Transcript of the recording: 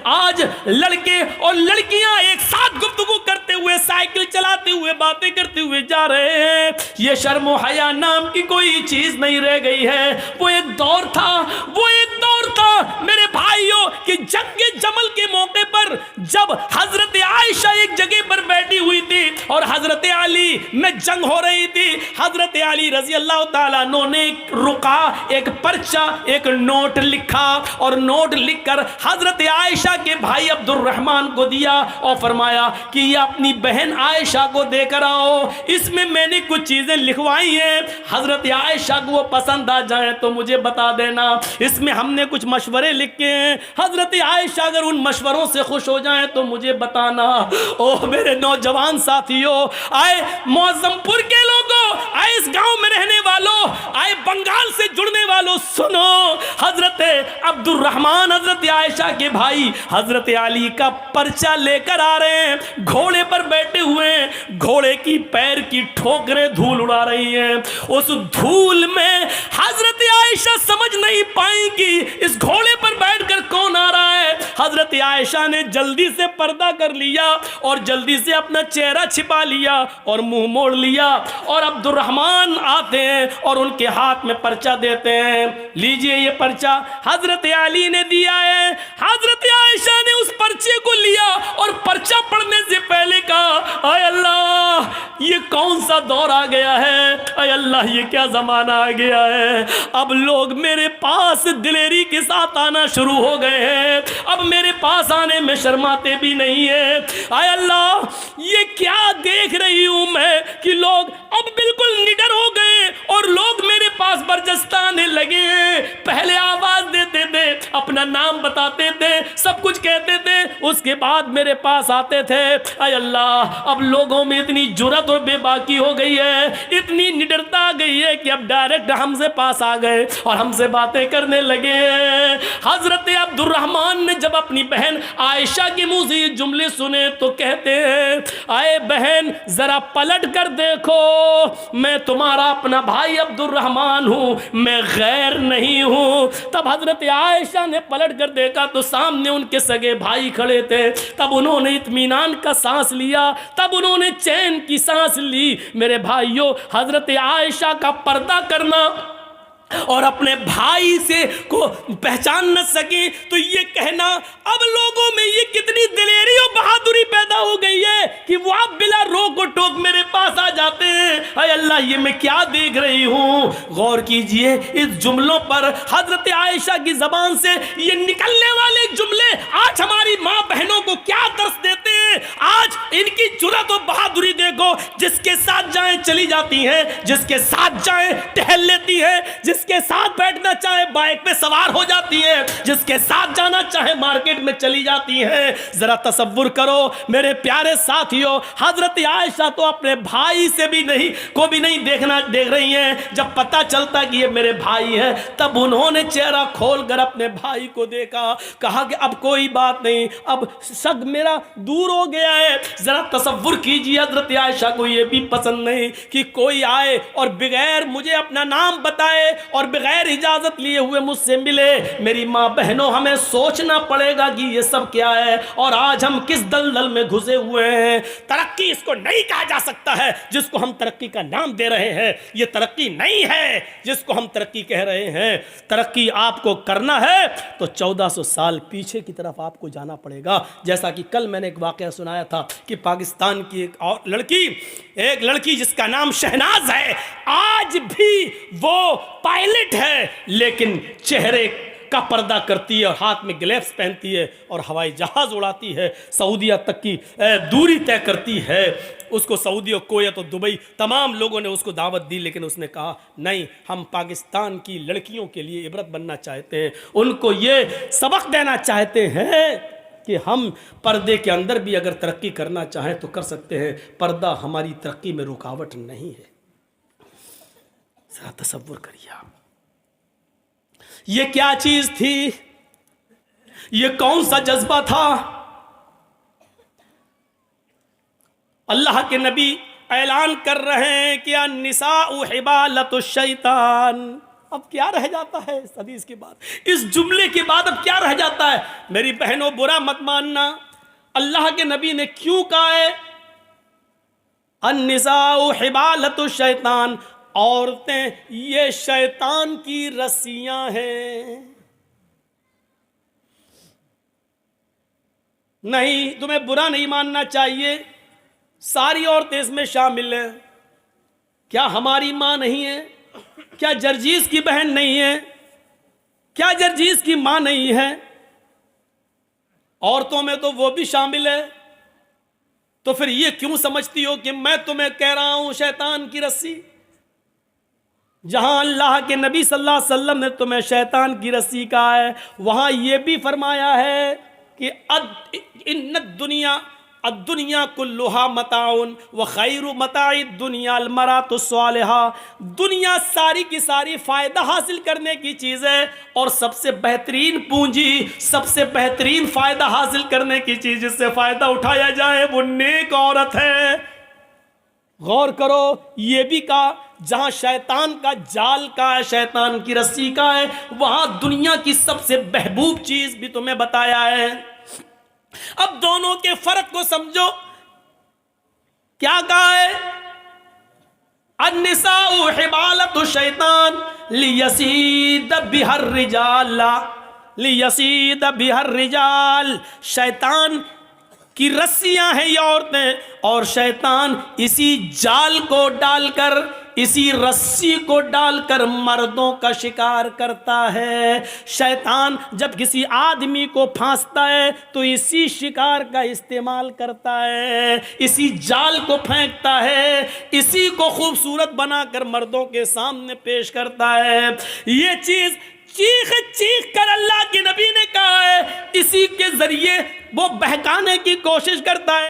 आज लड़के और लड़कियां एक साथ गुफ्तगू करते हुए, साइकिल चलाते हुए, बातें करते हुए जा रहे हैं। ये शर्म और हया नाम की कोई चीज नहीं रह गई है। वो एक दौर था, वो एक दौर था मेरे भाइयों कि जंगे जमल के मौके पर जब हजरत आयशा एक जगह पर बैठी हुई थी और हजरत अली में जंग हो रही थी, हजरत अली रजी अल्लाह ताला अन्हु ने रुका, एक पर्चा, एक नोट लिखा और नोट लिखकर हजरत आयशा के भाई अब्दुर्रहमान को दिया और फरमाया कि ये अपनी बहन आयशा को देकर आओ, इसमें मैंने कुछ चीजें लिखवाई हैं, हजरत आयशा को वो पसंद आ जाए तो मुझे बता देना, इसमें हमने कुछ मशवरे लिखे हैं, हजरत आयशा अगर उन मशवरों से खुश हो जाए तो मुझे बताना। ओह मेरे नौजवान साथियों, आए मौजमपुर के लोगों, आए इस गांव में रहने वालों, आए बंगाल से जुड़ने वालों, सुनो, हजरत अब्दुर्रहमान हजरत आयशा के भाई हजरत अली का पर्चा लेकर आ रहे हैं, घोड़े पर बैठे हुए हैं, घोड़े की पैर की ठोकरें धूल उड़ा रही हैं, उस धूल में हजरत आयशा समझ नहीं पाएंगी इस घोड़े पर बैठकर कौन आ रहा है। हजरत आयशा ने जल्दी से पर्दा कर लिया और जल्दी से अपना चेहरा छिपा लिया और मुंह मोड़ लिया और अब्दुर्रहमान आते हैं और उनके हाथ में पर्चा देते हैं, लीजिए ये पर्चा हजरत अली ने दिया है। हजरत आयशा ने उस पर्चे को लिया और पर्चा पढ़ने से पहले कहा, आय अल्लाह ये कौन सा दौर आ गया है, आय अल्लाह ये क्या जमाना आ गया है, अब लोग मेरे पास दिलेरी के साथ आना शुरू हो गए हैं, अब मेरे पास आने में शर्माते भी नहीं है, आय अल्लाह ये क्या देख रही हूं मैं कि लोग अब बिल्कुल निडर हो गए और लोग मेरे पास बरजस्ता आने लगे हैं। पहले आवाज देते थे, अपना नाम बताते थे, सब कुछ कहते थे, उसके बाद मेरे पास आते थे, आय अल्लाह अब लोगों में इतनी जुर्रत और बेबाकी हो गई है, इतनी निडरता आ गई है कि अब डायरेक्ट हमसे पास आ गए और हमसे बातें करने लगे हैं। हजरत अब्दुर्रहमान ने जब अपनी बहन आयशा के मुंह से ये जुमले सुने तो कहते हैं, आए बहन जरा पलट कर देखो, मैं तुम्हारा अपना भाई अब्दुर्रहमान हूं, मैं गैर नहीं हूं। तब हजरत आयशा ने पलट कर देखा तो सामने उनके सगे भाई खड़े थे, तब उन्होंने इत्मीनान का सांस लिया, तब उन्होंने चैन की सांस ली। मेरे भाइयों, हजरत आयशा का पर्दा करना और अपने भाई से को पहचान न सके तो ये कहना, अब लोगों में ये कितनी दिलेरी और बहादुरी पैदा हो गई है कि वो आप बिला रोक और टोक मेरे पास आ जाते हैं। अरे अल्लाह ये मैं क्या देख रही हूँ। गौर कीजिए इस जुमलों पर, हजरत आयशा की जबान से ये निकलने वाले जुमले आज हमारी माँ बहनों को क्या दर्श देते हैं। आज इनकी जुर्रत और बहादुरी देखो, जिसके साथ जाए चली जाती हैं, जिसके साथ जाए टहल लेती है, जिसके साथ बैठना चाहे बाइक पे सवार हो जाती है, जिसके साथ जाना चाहे मार्केट में चली जाती है। जरा तसव्वुर करो मेरे प्यारे साथियों, हजरत आयशा तो अपने भाई से भी नहीं को भी नहीं देख रही हैं। जब पता चलता कि ये मेरे भाई है, तब उन्होंने चेहरा खोलकर अपने भाई को देखा, कहा कि अब कोई बात नहीं, अब शक मेरा दूर हो गया है। जरा तसव्वुर कीजिए, हजरत आयशा को ये भी पसंद नहीं कि कोई आए और बगैर मुझे अपना नाम बताए और बगैर इजाजत लिए हुए मुझसे मिले। मेरी माँ बहनों, हमें सोचना पड़ेगा कि ये सब क्या है और आज हम किस दलदल में घुसे हुए हैं। तरक्की इसको नहीं कहा जा सकता है जिसको हम तरक्की का नाम दे रहे हैं। ये तरक्की नहीं है जिसको हम तरक्की कह रहे हैं। तरक्की आपको करना है तो 1400 साल पीछे की तरफ आपको जाना पड़ेगा। जैसा कि कल मैंने एक वाकया सुनाया था कि पाकिस्तान की एक लड़की जिसका नाम शहनाज है, आज भी वो पायलट है, लेकिन चेहरे का पर्दा करती है और हाथ में ग्लव्स पहनती है और हवाई जहाज उड़ाती है, सऊदीया तक की दूरी तय करती है। उसको सऊदी और कोयत और दुबई तमाम लोगों ने उसको दावत दी, लेकिन उसने कहा नहीं, हम पाकिस्तान की लड़कियों के लिए इबरत बनना चाहते हैं, उनको ये सबक देना चाहते हैं कि हम पर्दे के अंदर भी अगर तरक्की करना चाहें तो कर सकते हैं। पर्दा हमारी तरक्की में रुकावट नहीं है। जरा तसव्वुर करिए आप, ये क्या चीज थी, ये कौन सा जज्बा था। अल्लाह के नबी ऐलान कर रहे हैं कि अन्निसाउ हिबालतुश शैतान, अब क्या रह जाता है इस हदीस के बाद, इस जुमले के बाद अब क्या रह जाता है? मेरी बहनों, बुरा मत मानना, अल्लाह के नबी ने क्यों कहा है अन्निसाउ हिबालतु शैतान, औरतें ये शैतान की रस्सियां हैं। नहीं, तुम्हें बुरा नहीं मानना चाहिए, सारी औरतें इसमें शामिल हैं। क्या हमारी माँ नहीं है? क्या जर्जीस की बहन नहीं है? क्या जर्जीस की माँ नहीं है? औरतों में तो वो भी शामिल है। तो फिर ये क्यों समझती हो कि मैं तुम्हें कह रहा हूं शैतान की रस्सी? जहां अल्लाह के नबी सल्लल्लाहु अलैहि वसल्लम ने तुम्हें शैतान की रस्सी कहा है, वहां यह भी फरमाया है कि दुनिया कुल्लुहा मताउन व खैरु मताई दुनिया अलमरातु स्वालिहा। दुनिया सारी की सारी फायदा हासिल करने की चीज है, और सबसे बेहतरीन पूंजी, सबसे बेहतरीन फायदा हासिल करने की चीज जिससे फायदा उठाया जाए वो नेक औरत है। गौर करो, ये भी कहा जहां शैतान का जाल का है, शैतान की रस्सी का है, वहां दुनिया की सबसे महबूब चीज भी तुम्हें बताया है। अब दोनों के फर्क को समझो। क्या कहा है? अन्निसाउ हिबालतु शैतान लियसीद बिहर रिजाल, लियसीद बिहर रिजाल। शैतान की रस्सियां हैं ये औरतें, और शैतान इसी जाल को डालकर, इसी रस्सी को डालकर मर्दों का शिकार करता है। शैतान जब किसी आदमी को फांसता है तो इसी शिकार का इस्तेमाल करता है, इसी जाल को फेंकता है, इसी को खूबसूरत बनाकर मर्दों के सामने पेश करता है। ये चीज चीख चीख कर अल्लाह के नबी ने कहा है, इसी के जरिए वो बहकाने की कोशिश करता है।